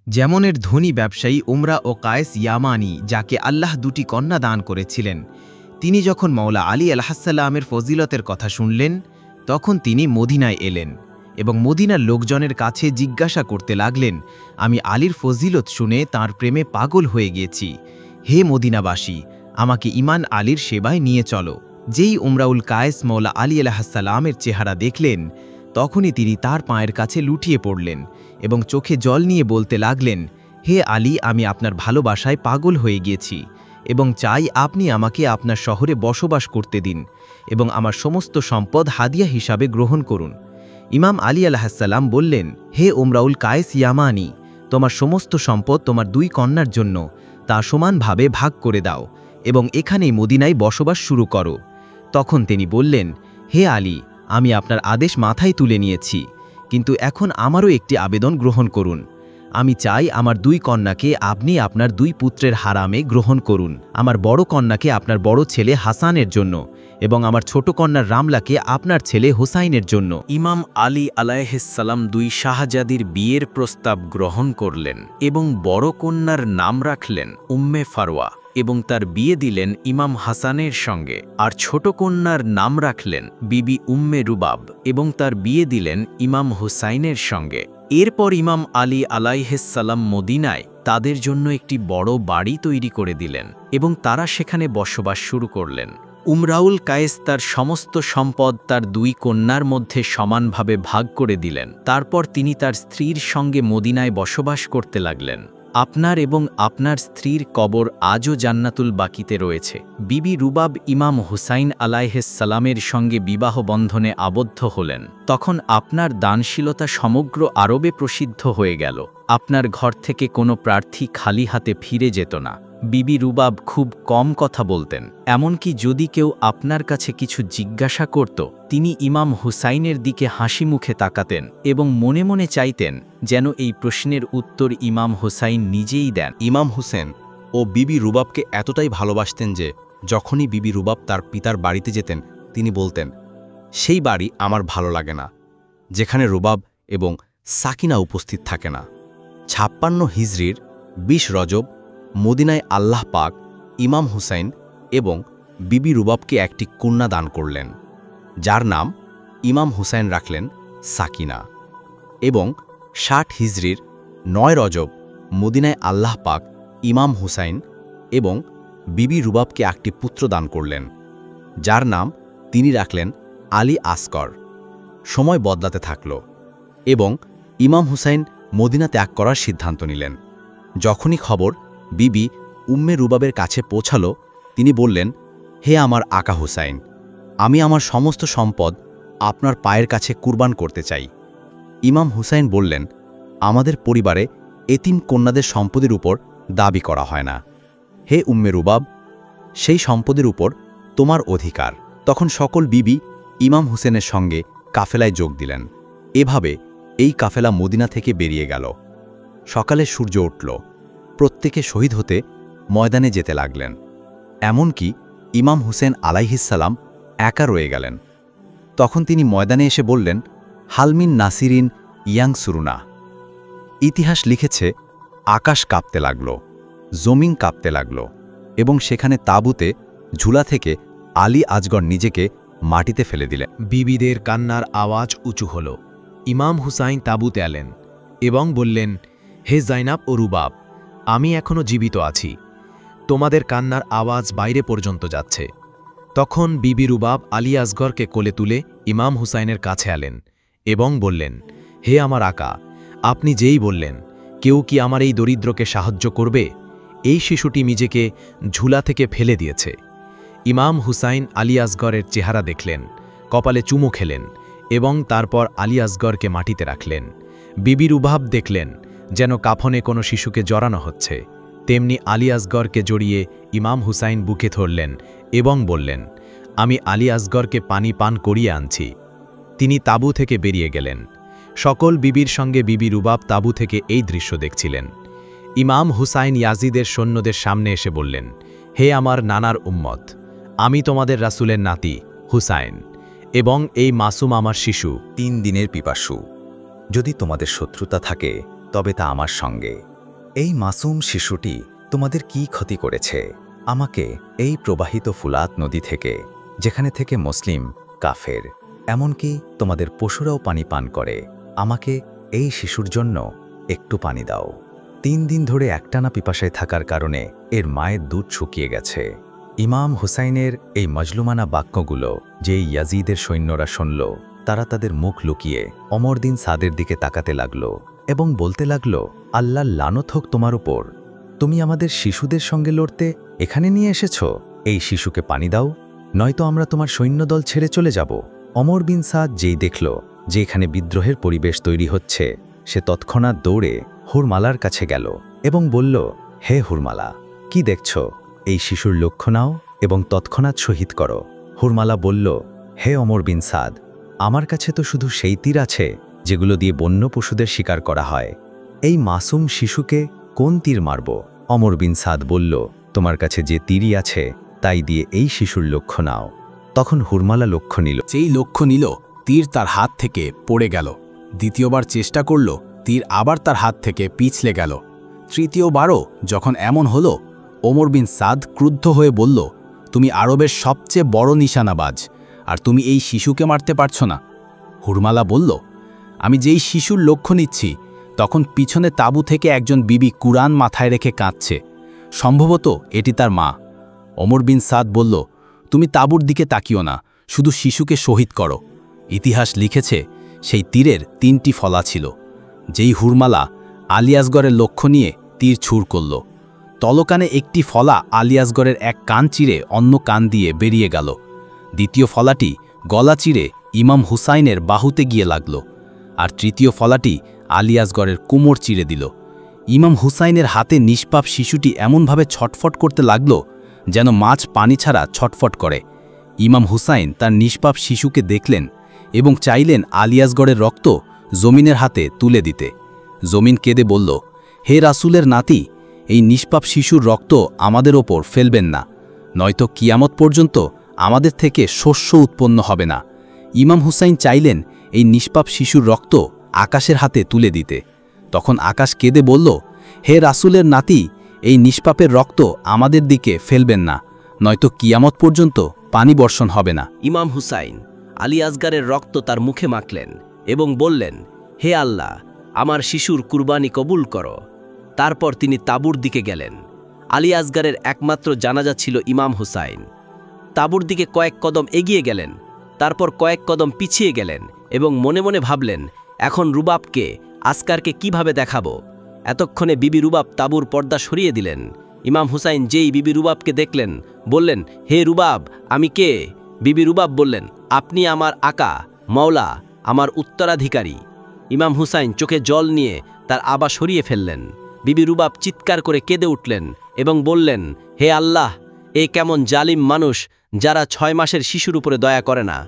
যেমনের ধনী ব্যবসায়ী উমরা ও কায়েস ইয়ামানি, যাকে আল্লাহ দুটি কন্যা দান করেছিলেন, তিনি যখন মওলা আলী আলাইহিসসালামের ফজিলতের কথা শুনলেন, তখন তিনি মদিনায় এলেন এবং মদিনার লোকজনের কাছে জিজ্ঞাসা করতে লাগলেন, আমি আলীর ফজিলত শুনে তাঁর প্রেমে পাগল হয়ে গিয়েছি। হে মদিনাবাসী, আমাকে ইমান আলীর সেবায় নিয়ে চলো। যেই উমরাউল কায়েস মওলা আলী আলাইহিসসালামের চেহারা দেখলেন, তখনই তিনি তার পায়ের কাছে লুটিয়ে পড়লেন এবং চোখে জল নিয়ে বলতে লাগলেন, হে আলী, আমি আপনার ভালোবাসায় পাগল হয়ে গিয়েছি এবং চাই আপনি আমাকে আপনার শহরে বসবাস করতে দিন এবং আমার সমস্ত সম্পদ হাদিয়া হিসাবে গ্রহণ করুন। ইমাম আলী আলাইহিসসালাম বললেন, হে উমরাউল কায়েস ইয়ামানি, তোমার সমস্ত সম্পদ তোমার দুই কন্যার জন্য, তা সমানভাবে ভাগ করে দাও এবং এখানেই মদিনায় বসবাস শুরু করো। তখন তিনি বললেন, হে আলী, আমি আপনার আদেশ মাথায় তুলে নিয়েছি, কিন্তু এখন আমারও একটি আবেদন গ্রহণ করুন। আমি চাই আমার দুই কন্যাকে আপনি আপনার দুই পুত্রের হারামে গ্রহণ করুন। আমার বড় কন্যাকে আপনার বড় ছেলে হাসানের জন্য এবং আমার ছোট কন্যার রামলাকে আপনার ছেলে হুসাইনের জন্য। ইমাম আলী আলাইহিসসালাম দুই শাহজাদির বিয়ের প্রস্তাব গ্রহণ করলেন এবং বড় কন্যার নাম রাখলেন উম্মে ফারওয়া এবং তার বিয়ে দিলেন ইমাম হাসানের সঙ্গে, আর ছোট কন্যার নাম রাখলেন বিবি উম্মে রুবাব এবং তার বিয়ে দিলেন ইমাম হুসাইনের সঙ্গে। এরপর ইমাম আলী আলাইহিসসালাম মদিনায় তাদের জন্য একটি বড় বাড়ি তৈরি করে দিলেন এবং তারা সেখানে বসবাস শুরু করলেন। উমরাউল কায়েস তার সমস্ত সম্পদ তার দুই কন্যার মধ্যে সমানভাবে ভাগ করে দিলেন। তারপর তিনি তার স্ত্রীর সঙ্গে মদিনায় বসবাস করতে লাগলেন। আপনার এবং আপনার স্ত্রীর কবর আজও জান্নাতুল বাকিতে রয়েছে। বিবি রুবাব ইমাম হুসাইন আলাইহিসসালামের সঙ্গে বিবাহ বন্ধনে আবদ্ধ হলেন। তখন আপনার দানশীলতা সমগ্র আরবে প্রসিদ্ধ হয়ে গেল। আপনার ঘর থেকে কোনো প্রার্থী খালি হাতে ফিরে যেত না। বিবি রুবাব খুব কম কথা বলতেন, এমনকি যদি কেউ আপনার কাছে কিছু জিজ্ঞাসা করত, তিনি ইমাম হুসাইনের দিকে হাসি মুখে তাকাতেন এবং মনে মনে চাইতেন যেন এই প্রশ্নের উত্তর ইমাম হুসাইন নিজেই দেন। ইমাম হুসেন ও বিবি রুবাবকে এতটাই ভালোবাসতেন যে যখনই বিবি রুবাব তার পিতার বাড়িতে যেতেন, তিনি বলতেন, সেই বাড়ি আমার ভালো লাগে না, যেখানে রুবাব এবং সাকিনা উপস্থিত থাকে না। 56 হিজরির 20 রজব মদিনায় আল্লাহ পাক ইমাম হুসাইন এবং বিবি রুবাবকে একটি কন্যা দান করলেন, যার নাম ইমাম হুসাইন রাখলেন সাকিনা। এবং 60 হিজরির 9 রজব মদিনায় আল্লাহ পাক ইমাম হুসাইন এবং বিবি রুবাবকে একটি পুত্র দান করলেন, যার নাম তিনি রাখলেন আলী আসগর। সময় বদলাতে থাকল এবং ইমাম হুসাইন মদিনা ত্যাগ করার সিদ্ধান্ত নিলেন। যখনই খবর বিবি উম্মে রুবাবের কাছে পৌঁছালো, তিনি বললেন, হে আমার আকা হুসাইন, আমি আমার সমস্ত সম্পদ আপনার পায়ের কাছে কুরবান করতে চাই। ইমাম হুসাইন বললেন, আমাদের পরিবারে এতিম কন্যাদের সম্পদের উপর দাবি করা হয় না। হে উম্মে রুবাব, সেই সম্পদের উপর তোমার অধিকার। তখন সকল বিবি ইমাম হুসেনের সঙ্গে কাফেলায় যোগ দিলেন। এভাবে এই কাফেলা মদিনা থেকে বেরিয়ে গেল। সকালে সূর্য উঠল, প্রত্যেকে শহীদ হতে ময়দানে যেতে লাগলেন। এমনকি ইমাম হুসেন আলাইহিসসালাম একা রয়ে গেলেন। তখন তিনি ময়দানে এসে বললেন, হালমিন নাসিরিন ইয়াং সুরুনা। ইতিহাস লিখেছে, আকাশ কাঁপতে লাগল, জমিন কাঁপতে লাগল এবং সেখানে তাঁবুতে ঝুলা থেকে আলী আসগর নিজেকে মাটিতে ফেলে দিলেন। বিবিদের কান্নার আওয়াজ উঁচু হল। ইমাম হুসাইন তাঁবুতে এলেন এবং বললেন, হে জাইনাব ও রুবাব, আমি এখনও জীবিত আছি, তোমাদের কান্নার আওয়াজ বাইরে পর্যন্ত যাচ্ছে। তখন বিবি রুবাব আলী আসগরকে কোলে তুলে ইমাম হুসাইনের কাছে এলেন এবং বললেন, হে আমার আকা, আপনি যেই বললেন, কেউ কি আমার এই দরিদ্রকে সাহায্য করবে? এই শিশুটি নিজেকে ঝুলা থেকে ফেলে দিয়েছে। ইমাম হুসাইন আলী আসগরের চেহারা দেখলেন, কপালে চুমু খেলেন এবং তারপর আলী আসগরকে মাটিতে রাখলেন। বিবি রুবাব দেখলেন যেন কাফনে কোনো শিশুকে জড়ানো হচ্ছে, তেমনি আলী আসগরকে জড়িয়ে ইমাম হুসাইন বুকে ধরলেন এবং বললেন, আমি আলী আসগরকে পানি পান করিয়ে আনছি। তিনি তাঁবু থেকে বেরিয়ে গেলেন। সকল বিবির সঙ্গে বিবি রুবাব তাঁবু থেকে এই দৃশ্য দেখছিলেন। ইমাম হুসাইন ইয়াজিদের সৈন্যদের সামনে এসে বললেন, হে আমার নানার উম্মত, আমি তোমাদের রাসূলের নাতি হুসাইন এবং এই মাসুম আমার শিশু 3 দিনের পিপাসু। যদি তোমাদের শত্রুতা থাকে তবে তা আমার সঙ্গে, এই মাসুম শিশুটি তোমাদের কি ক্ষতি করেছে? আমাকে এই প্রবাহিত ফুলাত নদী থেকে, যেখানে থেকে মুসলিম, কাফের, এমনকি তোমাদের পশুরাও পানি পান করে, আমাকে এই শিশুর জন্য একটু পানি দাও। 3 দিন ধরে একটানা পিপাসায় থাকার কারণে এর মায়ের দুধ শুকিয়ে গেছে। ইমাম হুসাইনের এই মজলুমানা বাক্যগুলো যে ইয়াজিদের সৈন্যরা শুনল, তারা তাদের মুখ লুকিয়ে ওমর বিন সাদের দিকে তাকাতে লাগল এবং বলতে লাগল, আল্লাহ লানত হোক তোমার উপর, তুমি আমাদের শিশুদের সঙ্গে লড়তে এখানে নিয়ে এসেছ। এই শিশুকে পানি দাও, নয়তো আমরা তোমার সৈন্যদল ছেড়ে চলে যাব। ওমর বিন সাদ যেই দেখল যে এখানে বিদ্রোহের পরিবেশ তৈরি হচ্ছে, সে তৎক্ষণাৎ দৌড়ে হুরমালার কাছে গেল এবং বলল, হে হুরমালা, কি দেখছ? এই শিশুর লক্ষ্য নাও এবং তৎক্ষণাৎ শহীদ করো। হুরমালা বলল, হে ওমর বিন সাদ, আমার কাছে তো শুধু সেই তীর আছে যেগুলো দিয়ে বন্য পশুদের শিকার করা হয়। এই মাসুম শিশুকে কোন তীর মারব? ওমর বিন সাদ বলল, তোমার কাছে যে তীরই আছে তাই দিয়ে এই শিশুর লক্ষ্য নাও। তখন হুরমালা লক্ষ্য নিল। যেই লক্ষ্য নিল, তীর তার হাত থেকে পড়ে গেল। দ্বিতীয়বার চেষ্টা করল, তীর আবার তার হাত থেকে পিছলে গেল। তৃতীয়বারও যখন এমন হলো, ওমর বিন সাদ ক্রুদ্ধ হয়ে বলল, তুমি আরবের সবচেয়ে বড় নিশানাবাজ, আর তুমি এই শিশুকে মারতে পারছ না। হুরমালা বলল, আমি যেই শিশুর লক্ষ্য নিচ্ছি, তখন পিছনে তাঁবু থেকে একজন বিবি কুরআন মাথায় রেখে কাঁদছে। সম্ভবত এটি তার মা। ওমর বিন সাদ বলল, তুমি তাঁবুর দিকে তাকিও না, শুধু শিশুকে শহীদ করো। ইতিহাস লিখেছে, সেই তীরের 3টি ফলা ছিল। যেই হুরমালা আলিয়াসগড়ের লক্ষ্য নিয়ে তীর ছুড় করল, তলকানে একটি ফলা আলিয়াসগড়ের এক কান চিরে অন্য কান দিয়ে বেরিয়ে গেল। দ্বিতীয় ফলাটি গলা চিরে ইমাম হুসাইনের বাহুতে গিয়ে লাগল, আর তৃতীয় ফলাটি আলিয়াসগড়ের কোমর চিরে দিল। ইমাম হুসাইনের হাতে নিষ্পাপ শিশুটি এমনভাবে ছটফট করতে লাগল যেন মাছ পানি ছাড়া ছটফট করে। ইমাম হুসাইন তার নিষ্পাপ শিশুকে দেখলেন এবং চাইলেন আলিয়াসগড়ের রক্ত জমিনের হাতে তুলে দিতে। জমিন কেঁদে বলল, হে রাসূলের নাতি, এই নিষ্পাপ শিশুর রক্ত আমাদের ওপর ফেলবেন না, নয়তো কিয়ামত পর্যন্ত আমাদের থেকে শস্য উৎপন্ন হবে না। ইমাম হুসাইন চাইলেন এই নিষ্পাপ শিশুর রক্ত আকাশের হাতে তুলে দিতে। তখন আকাশ কেঁদে বলল, হে রাসূলের নাতি, এই নিষ্পাপের রক্ত আমাদের দিকে ফেলবেন না, নয়তো কিয়ামত পর্যন্ত পানি বর্ষণ হবে না। ইমাম হুসাইন আলিয়াসগড়ের রক্ত তার মুখে মাখলেন এবং বললেন, হে আল্লাহ, আমার শিশুর কুরবানি কবুল করো। তারপর তিনি তাঁবুর দিকে গেলেন। আলিয়াসগড়ের একমাত্র জানাজা ছিল ইমাম হুসাইন। তাঁবুর দিকে কয়েক কদম এগিয়ে গেলেন, তারপর কয়েক কদম পিছিয়ে গেলেন এবং মনে মনে ভাবলেন, এখন রুবাবকে, আসকারকে কিভাবে দেখাবো। এতক্ষণে বিবি রুবাব তাঁবুর পর্দা সরিয়ে দিলেন। ইমাম হুসাইন যেই বিবি রুবাবকে দেখলেন, বললেন, হে রুবাব, আমি কে? বিবি রুবাব বললেন, আপনি আমার আকা, মওলা, আমার উত্তরাধিকারী। ইমাম হুসাইন চোখে জল নিয়ে তার আবা সরিয়ে ফেললেন। বিবি রুবাব চিৎকার করে কেঁদে উঠলেন এবং বললেন, হে আল্লাহ, এ কেমন জালিম মানুষ যারা 6 মাসের শিশুর উপরে দয়া করে না।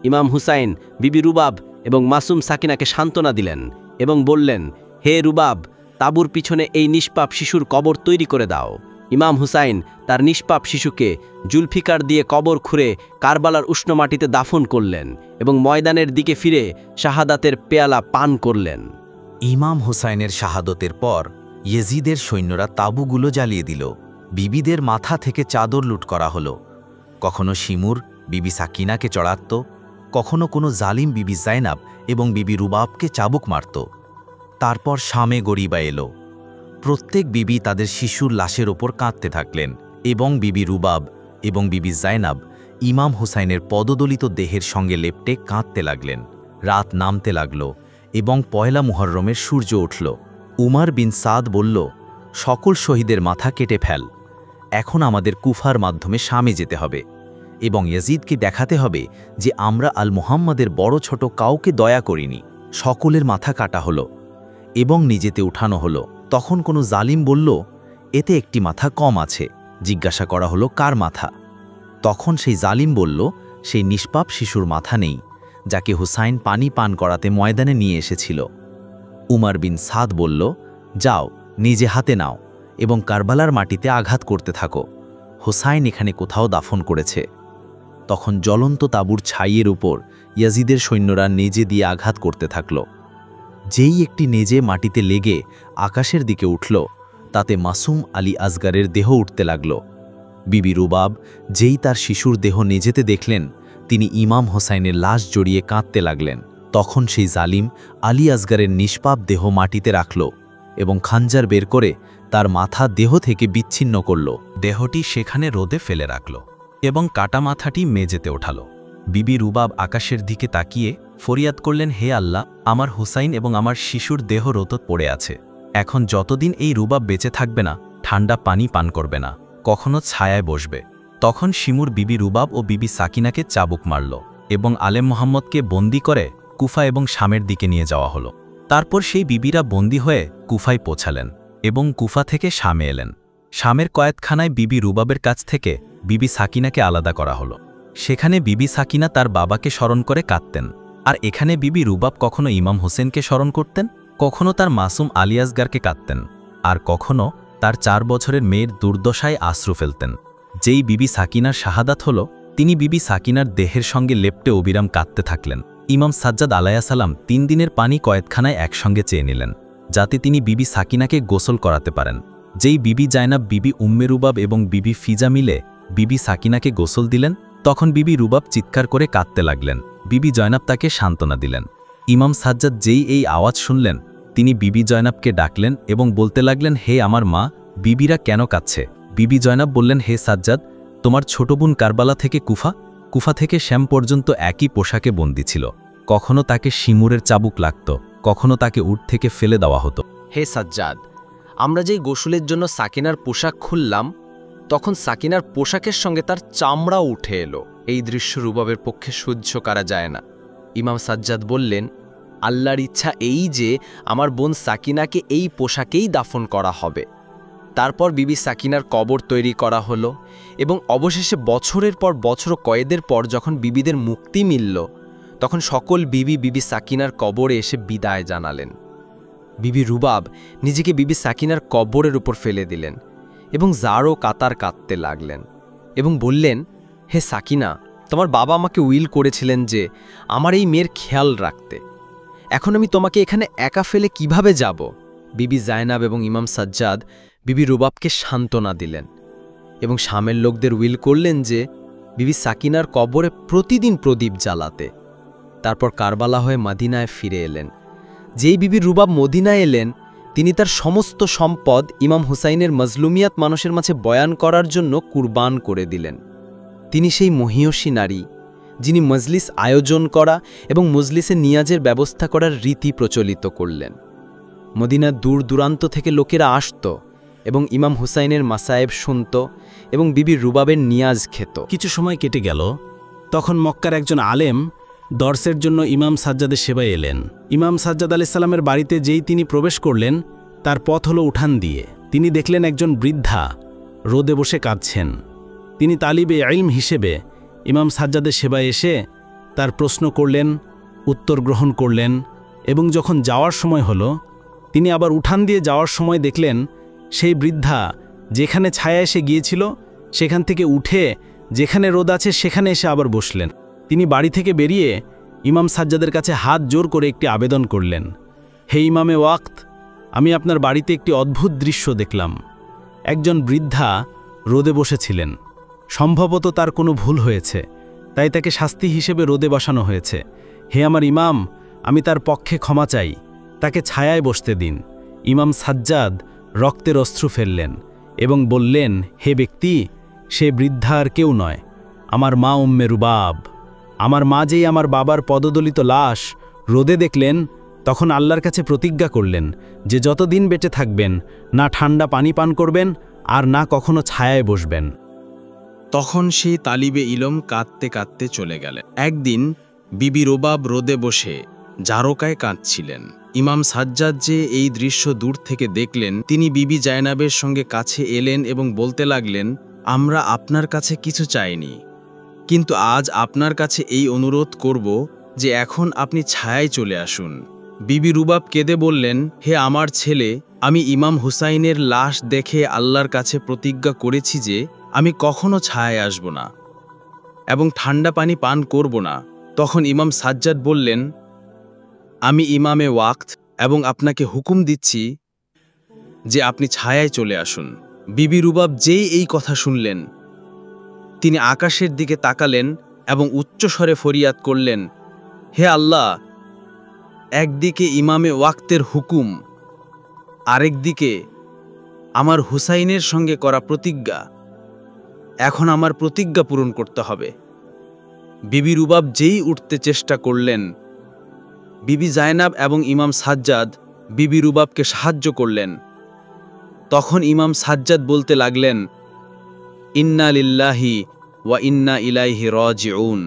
ইমাম হুসাইন বিবি রুবাব এবং মাসুম সাকিনাকে সান্ত্বনা দিলেন এবং বললেন, হে রুবাব, তাঁবুর পিছনে এই নিষ্পাপ শিশুর কবর তৈরি করে দাও। ইমাম হুসাইন তার নিষ্পাপ শিশুকে জুলফিকার দিয়ে কবর খুঁড়ে কারবালার উষ্ণ মাটিতে দাফন করলেন এবং ময়দানের দিকে ফিরে শাহাদাতের পেয়ালা পান করলেন। ইমাম হুসাইনের শাহাদতের পর ইয়েজিদের সৈন্যরা তাঁবুগুলো জ্বালিয়ে দিল। বিবিদের মাথা থেকে চাদর লুট করা হলো। কখনো শিমুর বিবি সাকিনাকে চড়াত, কখনো কোনো জালিম বিবি জাইনাব এবং বিবি রুবাবকে চাবুক মারত। তারপর শামে গরিবা এলো। প্রত্যেক বিবি তাদের শিশুর লাশের ওপর কাঁদতে থাকলেন এবং বিবি রুবাব এবং বিবি জাইনাব ইমাম হুসাইনের পদদলিত দেহের সঙ্গে লেপ্টে কাঁদতে লাগলেন। রাত নামতে লাগল এবং পয়লা মুহররমের সূর্য উঠল। উমার বিন সাদ বলল, সকল শহীদের মাথা কেটে ফেল। এখন আমাদের কুফার মাধ্যমে শামে যেতে হবে এবং ইয়াজিদকে দেখাতে হবে যে আমরা আল মুহাম্মাদের বড় ছোট কাউকে দয়া করিনি। সকলের মাথা কাটা হলো এবং নিজেতে উঠানো হলো। তখন কোনো জালিম বলল, এতে একটি মাথা কম আছে। জিজ্ঞাসা করা হলো, কার মাথা? তখন সেই জালিম বলল, সেই নিষ্পাপ শিশুর মাথা নেই, যাকে হুসাইন পানি পান করাতে ময়দানে নিয়ে এসেছিল। উমার বিন সাদ বলল, যাও, নিজে হাতে নাও এবং কারবালার মাটিতে আঘাত করতে থাকো। হুসাইন এখানে কোথাও দাফন করেছে। তখন জ্বলন্ত তাঁবুর ছাইয়ের উপর ইয়াজিদের সৈন্যরা নেজে দিয়ে আঘাত করতে থাকল। যেই একটি নেজে মাটিতে লেগে আকাশের দিকে উঠল, তাতে মাসুম আলী আসগারের দেহ উঠতে লাগল। বিবি রুবাব যেই তার শিশুর দেহ নেজেতে দেখলেন, তিনি ইমাম হোসাইনের লাশ জড়িয়ে কাঁদতে লাগলেন। তখন সেই জালিম আলী আসগারের নিষ্পাপ দেহ মাটিতে রাখল এবং খাঞ্জার বের করে তার মাথা দেহ থেকে বিচ্ছিন্ন করল। দেহটি সেখানে রোদে ফেলে রাখল এবং কাটা মাথাটি মেঝেতে ওঠাল। বিবি রুবাব আকাশের দিকে তাকিয়ে ফরিয়াদ করলেন, হে আল্লাহ, আমার হুসাইন এবং আমার শিশুর দেহ রোদত পড়ে আছে। এখন যতদিন এই রুবাব বেঁচে থাকবে না, ঠান্ডা পানি পান করবে না, কখনো ছায়ায় বসবে। তখন শিমুর বিবি রুবাব ও বিবি সাকিনাকে চাবুক মারল এবং আলেম মোহাম্মদকে বন্দি করে কুফা এবং শামের দিকে নিয়ে যাওয়া হলো। তারপর সেই বিবিরা বন্দি হয়ে কুফায় পৌঁছালেন এবং কুফা থেকে শামে এলেন। শামের কয়েদখানায় বিবি রুবাবের কাছ থেকে বিবি সাকিনাকে আলাদা করা হলো। সেখানে বিবি সাকিনা তার বাবাকে স্মরণ করে কাঁদতেন, আর এখানে বিবি রুবাব কখনো ইমাম হোসেনকে স্মরণ করতেন, কখনো তার মাসুম আলী আসগারকে কাঁদতেন, আর কখনো তার 4 বছরের মেয়ের দুর্দশায় আশ্রু ফেলতেন। যেই বিবি সাকিনার শাহাদাত হল, তিনি বিবি সাকিনার দেহের সঙ্গে লেপ্টে অবিরাম কাঁদতে থাকলেন। ইমাম সাজ্জাদ আলাইহিসসালাম 3 দিনের পানি কয়েদখানায় একসঙ্গে চেয়ে নিলেন, যাতে তিনি বিবি সাকিনাকে গোসল করাতে পারেন। যেই বিবি জায়নাব, বিবি উম্মে রুবাব এবং বিবি ফিজা মিলে বিবি সাকিনাকে গোসল দিলেন, তখন বিবি রুবাব চিৎকার করে কাঁদতে লাগলেন। বিবি জয়নাব তাকে সান্ত্বনা দিলেন। ইমাম সাজ্জাদ যেই এই আওয়াজ শুনলেন, তিনি বিবি জয়নাবকে ডাকলেন এবং বলতে লাগলেন, হে আমার মা, বিবিরা কেন কাঁদছে? বিবি জয়নাব বললেন, হে সাজ্জাদ, তোমার ছোট বোন কারবালা থেকে কুফা থেকে শ্যাম পর্যন্ত একই পোশাকে বন্দী ছিল। কখনো তাকে শিমুরের চাবুক লাগত, কখনো তাকে উট থেকে ফেলে দেওয়া হতো। হে সাজ্জাদ, আমরা যেই গোসলের জন্য সাকিনার পোশাক খুললাম, তখন সাকিনার পোশাকের সঙ্গে তার চামড়াও উঠে এলো। এই দৃশ্য রুবাবের পক্ষে সহ্য করা যায় না। ইমাম সাজ্জাদ বললেন, আল্লাহর ইচ্ছা এই যে আমার বোন সাকিনাকে এই পোশাকেই দাফন করা হবে। তারপর বিবি সাকিনার কবর তৈরি করা হলো এবং অবশেষে বছরের পর বছর কয়েদের পর যখন বিবিদের মুক্তি মিলল, তখন সকল বিবি সাকিনার কবরে এসে বিদায় জানালেন। বিবি রুবাব নিজেকে বিবি সাকিনার কবরের উপর ফেলে দিলেন এবং জারো কাতার কাঁদতে লাগলেন এবং বললেন, হে সাকিনা, তোমার বাবা আমাকে উইল করেছিলেন যে আমার এই মেয়ের খেয়াল রাখতে। এখন আমি তোমাকে এখানে একা ফেলে কিভাবে যাব? বিবি জায়নাব এবং ইমাম সাজ্জাদ বিবি রুবাবকে সান্ত্বনা দিলেন এবং শামের লোকদের উইল করলেন যে বিবি সাকিনার কবরে প্রতিদিন প্রদীপ জ্বালাতে। তারপর কারবালা হয়ে মদিনায় ফিরে এলেন। যেই বিবি রুবাব মদিনায় এলেন, তিনি তার সমস্ত সম্পদ ইমাম হুসাইনের মজলুমিয়াত মানুষের মাঝে বয়ান করার জন্য কুরবান করে দিলেন। তিনি সেই মহিয়সী নারী, যিনি মজলিস আয়োজন করা এবং মজলিসে নিয়াজের ব্যবস্থা করার রীতি প্রচলিত করলেন। মদিনার দূর দূরান্ত থেকে লোকেরা আসত এবং ইমাম হুসাইনের মাসায়েব শুনত এবং বিবি রুবাবের নিয়াজ খেত। কিছু সময় কেটে গেল। তখন মক্কার একজন আলেম দর্সের জন্য ইমাম সাজ্জাদের সেবায় এলেন। ইমাম সাজ্জাদ আলাইহিস সালামের বাড়িতে যেই তিনি প্রবেশ করলেন, তার পথ হলো উঠান দিয়ে। তিনি দেখলেন একজন বৃদ্ধা রোদে বসে কাঁদছেন। তিনি তালিবে ইলম হিসেবে ইমাম সাজ্জাদের সেবায় এসে তার প্রশ্ন করলেন, উত্তর গ্রহণ করলেন এবং যখন যাওয়ার সময় হলো, তিনি আবার উঠান দিয়ে যাওয়ার সময় দেখলেন সেই বৃদ্ধা যেখানে ছায়া এসে গিয়েছিল সেখান থেকে উঠে যেখানে রোদ আছে সেখানে এসে আবার বসলেন। তিনি বাড়ি থেকে বেরিয়ে ইমাম সাজ্জাদের কাছে হাত জোর করে একটি আবেদন করলেন, হে ইমামে ওয়াক্ত, আমি আপনার বাড়িতে একটি অদ্ভুত দৃশ্য দেখলাম। একজন বৃদ্ধা রোদে বসেছিলেন। সম্ভবত তার কোনো ভুল হয়েছে, তাই তাকে শাস্তি হিসেবে রোদে বসানো হয়েছে। হে আমার ইমাম, আমি তার পক্ষে ক্ষমা চাই, তাকে ছায়ায় বসতে দিন। ইমাম সাজ্জাদ রক্তের অশ্রু ফেললেন এবং বললেন, হে ব্যক্তি, সে বৃদ্ধা আর কেউ নয়, আমার মা উম্মে রুবাব। আমার মা যেই আমার বাবার পদদলিত লাশ রোদে দেখলেন, তখন আল্লাহর কাছে প্রতিজ্ঞা করলেন যে যতদিন বেঁচে থাকবেন না ঠান্ডা পানি পান করবেন আর না কখনো ছায়ায় বসবেন। তখন সেই তালিবে ইলম কাঁদতে কাঁদতে চলে গেলেন। একদিন বিবি রুবাব রোদে বসে জারকায় কাঁদছিলেন। ইমাম সাজ্জাদ যে এই দৃশ্য দূর থেকে দেখলেন, তিনি বিবি জায়নাবের সঙ্গে কাছে এলেন এবং বলতে লাগলেন, আমরা আপনার কাছে কিছু চাইনি, কিন্তু আজ আপনার কাছে এই অনুরোধ করব যে এখন আপনি ছায়ায় চলে আসুন। বিবি রুবাব কেঁদে বললেন, হে আমার ছেলে, আমি ইমাম হুসাইনের লাশ দেখে আল্লাহর কাছে প্রতিজ্ঞা করেছি যে আমি কখনো ছায়ায় আসব না এবং ঠান্ডা পানি পান করব না। তখন ইমাম সাজ্জাদ বললেন, আমি ইমামে ওয়াক্ত এবং আপনাকে হুকুম দিচ্ছি যে আপনি ছায়ায় চলে আসুন। বিবি রুবাব যেই এই কথা শুনলেন, তিনি আকাশের দিকে তাকালেন এবং উচ্চস্বরে ফরিয়াদ করলেন, হে আল্লাহ, একদিকে ইমামে ওয়াক্তের হুকুম, আরেকদিকে আমার হুসাইনের সঙ্গে করা প্রতিজ্ঞা। এখন আমার প্রতিজ্ঞা পূরণ করতে হবে। বিবি রুবাব যেই উঠতে চেষ্টা করলেন, বিবি জায়নাব এবং ইমাম সাজ্জাদ বিবি রুবাবকে সাহায্য করলেন। তখন ইমাম সাজ্জাদ বলতে লাগলেন, ইন্না লিল্লাহি ওয়া ইন্না ইলাইহি রাজিউন।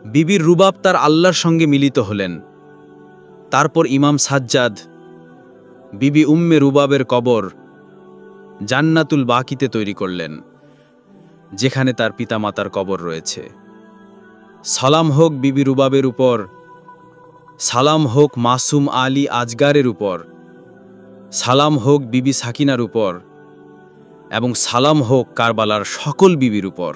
বিবির রুবাব তার আল্লাহর সঙ্গে মিলিত হলেন। তারপর ইমাম সাজ্জাদ বিবি উম্মে রুবাবের কবর জান্নাতুল বাকিতে তৈরি করলেন, যেখানে তার পিতামাতার কবর রয়েছে। সালাম হোক বিবি রুবাবের উপর, সালাম হোক মাসুম আলী আজগারের উপর, সালাম হোক বিবি সাকিনার উপর, এবং সালাম হোক কারবালার সকল বিবির উপর।